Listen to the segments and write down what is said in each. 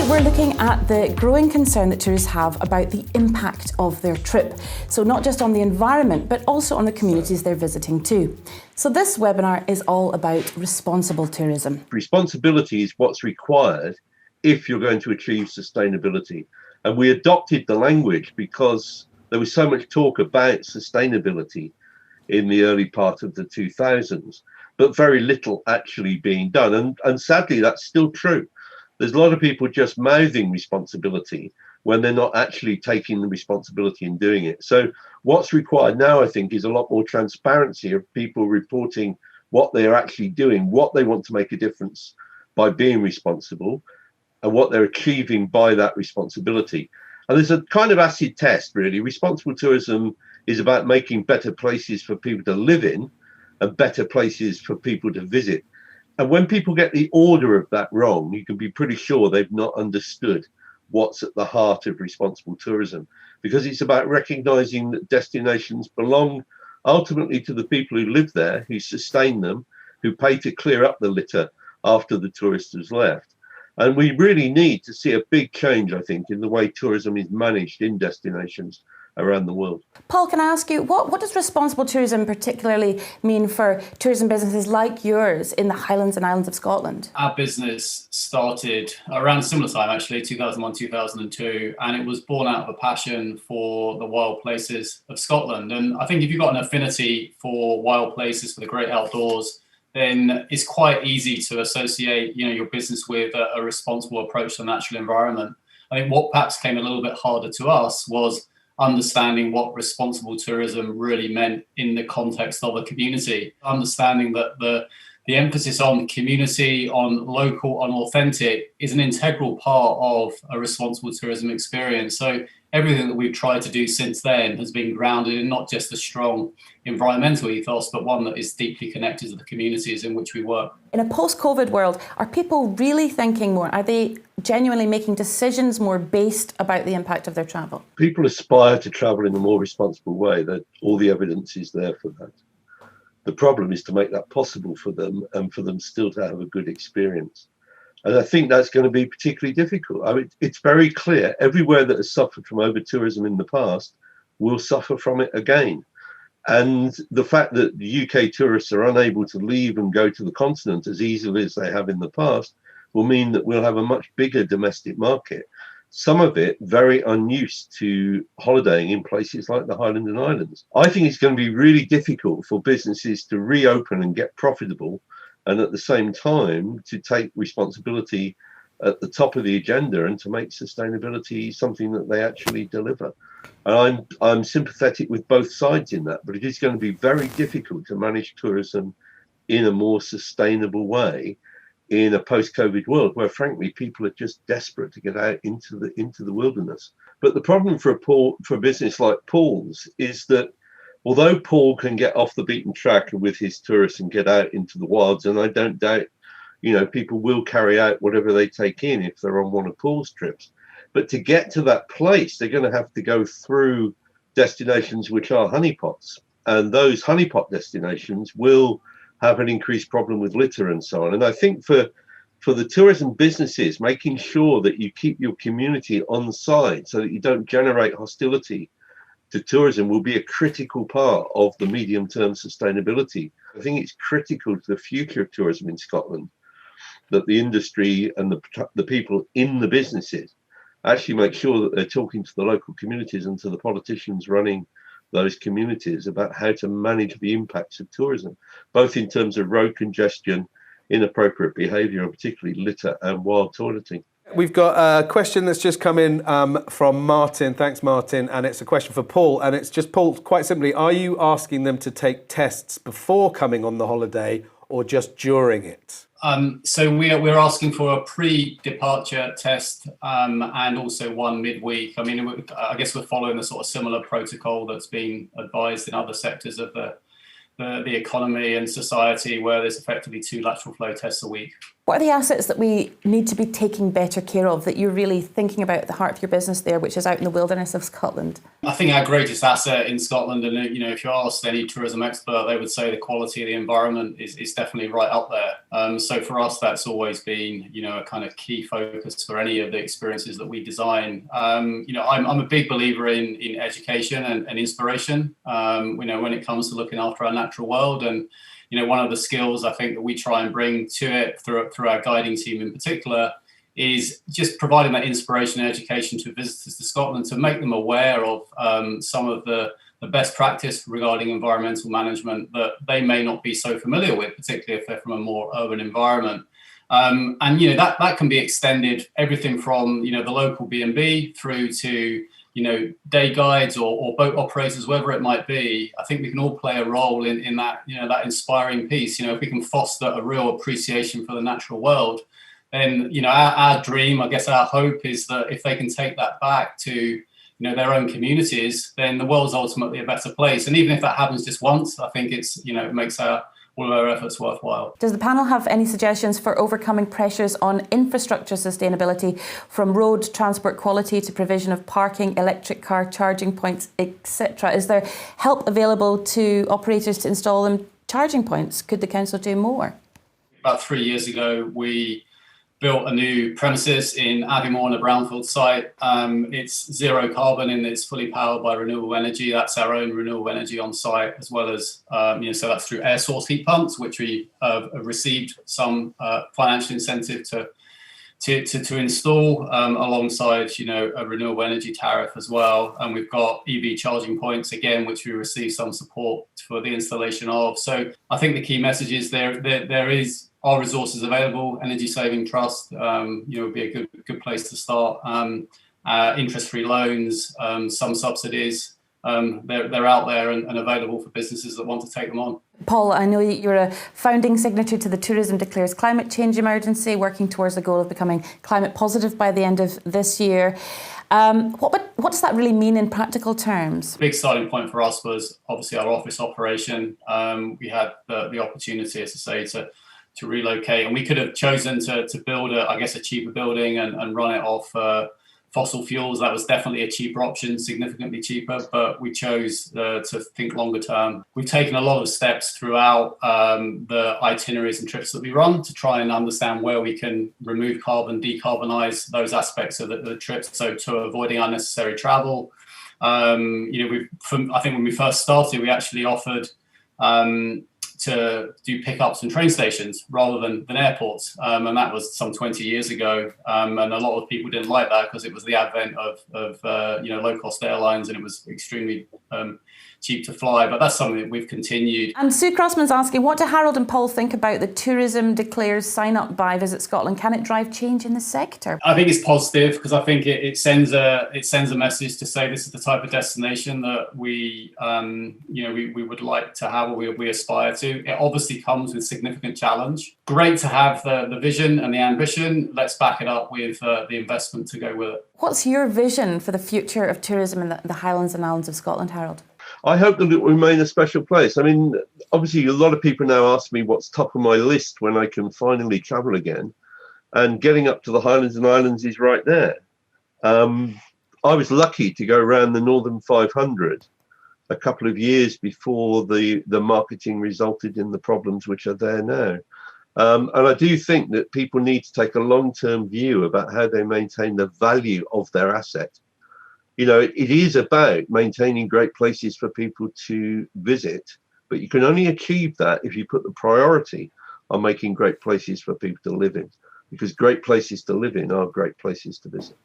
Today we're looking at the growing concern that tourists have about the impact of their trip. So not just on the environment, but also on the communities they're visiting too. So this webinar is all about responsible tourism. Responsibility is what's required if you're going to achieve sustainability. And we adopted the language because there was so much talk about sustainability in the early part of the 2000s, but very little actually being done. And sadly, that's still true. There's a lot of people just mouthing responsibility when they're not actually taking the responsibility and doing it. So what's required now, I think, is a lot more transparency of people reporting what they're actually doing, what they want to make a difference by being responsible, and what they're achieving by that responsibility. And there's a kind of acid test, really. Responsible tourism is about making better places for people to live in and better places for people to visit. And when people get the order of that wrong, you can be pretty sure they've not understood what's at the heart of responsible tourism, because it's about recognizing that destinations belong ultimately to the people who live there, who sustain them, who pay to clear up the litter after the tourist has left. And we really need to see a big change, I think, in the way tourism is managed in destinations around the world. Paul, can I ask you, what does responsible tourism particularly mean for tourism businesses like yours in the Highlands and Islands of Scotland? Our business started around a similar time, actually, 2001, 2002, and it was born out of a passion for the wild places of Scotland. And I think if you've got an affinity for wild places, for the great outdoors, then it's quite easy to associate, your business with a responsible approach to the natural environment. I think what perhaps came a little bit harder to us was understanding what responsible tourism really meant in the context of a community, understanding that the emphasis on community, on local, on authentic is an integral part of a responsible tourism experience. So everything that we've tried to do since then has been grounded in not just a strong environmental ethos, but one that is deeply connected to the communities in which we work. In a post-COVID world, are people really thinking more? Are they genuinely making decisions more based about the impact of their travel? People aspire to travel in a more responsible way. That all the evidence is there for that. The problem is to make that possible for them and for them still to have a good experience. And I think that's going to be particularly difficult. I mean, it's very clear everywhere that has suffered from over-tourism in the past will suffer from it again. And the fact that the UK tourists are unable to leave and go to the continent as easily as they have in the past will mean that we'll have a much bigger domestic market, some of it very unused to holidaying in places like the Highlands and Islands. I think it's going to be really difficult for businesses to reopen and get profitable, and at the same time to take responsibility at the top of the agenda and to make sustainability something that they actually deliver. And I'm sympathetic with both sides in that, but it is going to be very difficult to manage tourism in a more sustainable way in a post-COVID world where, frankly, people are just desperate to get out into the wilderness. But the problem for a business like Paul's is that although Paul can get off the beaten track with his tourists and get out into the wilds, and I don't doubt, people will carry out whatever they take in if they're on one of Paul's trips. But to get to that place, they're going to have to go through destinations which are honeypots. And those honeypot destinations will have an increased problem with litter and so on. And I think for the tourism businesses, making sure that you keep your community on side so that you don't generate hostility to tourism will be a critical part of the medium-term sustainability. I think it's critical to the future of tourism in Scotland that the industry and the people in the businesses actually make sure that they're talking to the local communities and to the politicians running those communities about how to manage the impacts of tourism, both in terms of road congestion, inappropriate behaviour, and particularly litter and wild toileting. We've got a question that's just come in from Martin. Thanks, Martin. And it's a question for Paul. And it's just, Paul, quite simply, are you asking them to take tests before coming on the holiday or just during it? So we're asking for a pre-departure test and also one midweek. I mean, I guess we're following a sort of similar protocol that's been advised in other sectors of the economy and society, where there's effectively 2 lateral flow tests a week. What are the assets that we need to be taking better care of, that you're really thinking about at the heart of your business there, which is out in the wilderness of Scotland? I think our greatest asset in Scotland, and if you asked any tourism expert, they would say the quality of the environment is definitely right up there. So for us, that's always been, a kind of key focus for any of the experiences that we design. I'm a big believer in education and inspiration. When it comes to looking after our natural world, and one of the skills I think that we try and bring to it through our guiding team in particular is just providing that inspiration and education to visitors to Scotland to make them aware of some of the best practice regarding environmental management that they may not be so familiar with, particularly if they're from a more urban environment. And that can be extended everything from the local B&B through to day guides or boat operators, wherever it might be. I think we can all play a role in that, that inspiring piece. If we can foster a real appreciation for the natural world, then, our dream, I guess our hope is that if they can take that back to, their own communities, then the world's ultimately a better place. And even if that happens just once, I think it makes all of our efforts worthwhile. Does the panel have any suggestions for overcoming pressures on infrastructure sustainability, from road transport quality to provision of parking, electric car charging points, etc.? Is there help available to operators to install them charging points? Could the council do more? About 3 years ago, we built a new premises in Aviemore on a brownfield site. It's zero carbon and it's fully powered by renewable energy. That's our own renewable energy on site, as well as, so that's through air source heat pumps, which we have received some financial incentive to install, alongside, a renewable energy tariff as well. And we've got EV charging points, again, which we receive some support for the installation of. So I think the key message is there are resources available. Energy Saving Trust, would be a good place to start. Interest-free loans, some subsidies, they're out there and available for businesses that want to take them on. Paul, I know you're a founding signatory to the Tourism Declares Climate Change Emergency, working towards the goal of becoming climate positive by the end of this year. What does that really mean in practical terms? The big starting point for us was obviously our office operation. We had the opportunity, as I say, to relocate, and we could have chosen to build a cheaper building and run it off fossil fuels. That was definitely a cheaper option, significantly cheaper, but we chose to think longer term. We've taken a lot of steps throughout the itineraries and trips that we run to try and understand where we can remove carbon, decarbonize those aspects of the trips, so to avoiding unnecessary travel. I think when we first started, we actually offered to do pickups in train stations rather than airports. And that was some 20 years ago. And a lot of people didn't like that because it was the advent of low-cost airlines, and it was extremely cheap to fly. But that's something that we've continued. And Sue Crossman's asking, what do Harold and Paul think about the Tourism Declares sign up by Visit Scotland? Can it drive change in the sector? I think it's positive because I think it sends a message to say this is the type of destination that we would like to have, or we aspire to. It obviously comes with significant challenge. Great to have the vision and the ambition. Let's back it up with the investment to go with it. What's your vision for the future of tourism in the Highlands and Islands of Scotland, Harold? I hope that it will remain a special place. I mean, obviously, a lot of people now ask me what's top of my list when I can finally travel again. And getting up to the Highlands and Islands is right there. I was lucky to go around the Northern 500 a couple of years before the marketing resulted in the problems which are there now. And I do think that people need to take a long-term view about how they maintain the value of their asset. It is about maintaining great places for people to visit, but you can only achieve that if you put the priority on making great places for people to live in, because great places to live in are great places to visit.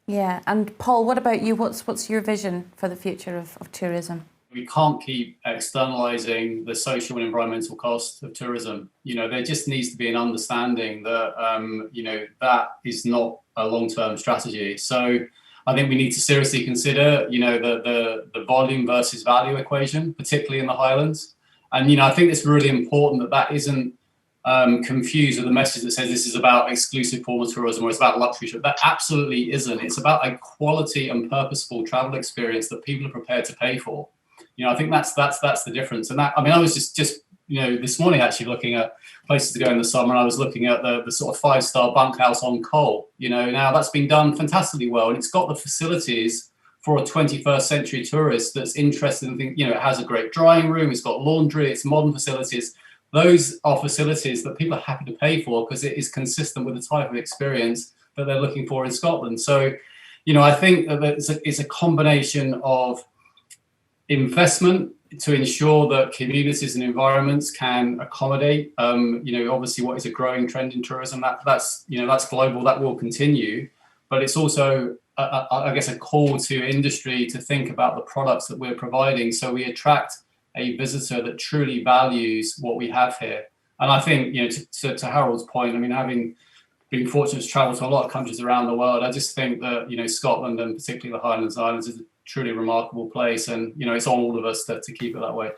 Yeah, and Paul, what about you? What's your vision for the future of tourism? We can't keep externalizing the social and environmental costs of tourism. There just needs to be an understanding that, that is not a long-term strategy. So I think we need to seriously consider, the volume versus value equation, particularly in the Highlands. And, I think it's really important that isn't confused with the message that says this is about exclusive form of tourism or it's about luxury trip. That absolutely isn't. It's about a quality and purposeful travel experience that people are prepared to pay for. I think that's the difference. And I was just this morning actually looking at places to go in the summer, and I was looking at the sort of 5-star bunkhouse on Cole. Now that's been done fantastically well, and it's got the facilities for a 21st century tourist that's interested in things. It has a great drying room, it's got laundry, it's modern facilities. Those are facilities that people are happy to pay for because it is consistent with the type of experience that they're looking for in Scotland. So, I think that it's a combination of investment to ensure that communities and environments can accommodate, obviously what is a growing trend in tourism. That's global, that will continue, but it's also, I guess, a call to industry to think about the products that we're providing so we attract a visitor that truly values what we have here. And I think, to Harold's point, having been fortunate to travel to a lot of countries around the world, I just think that, Scotland and particularly the Highlands Islands is a truly remarkable place. And, it's on all of us to keep it that way.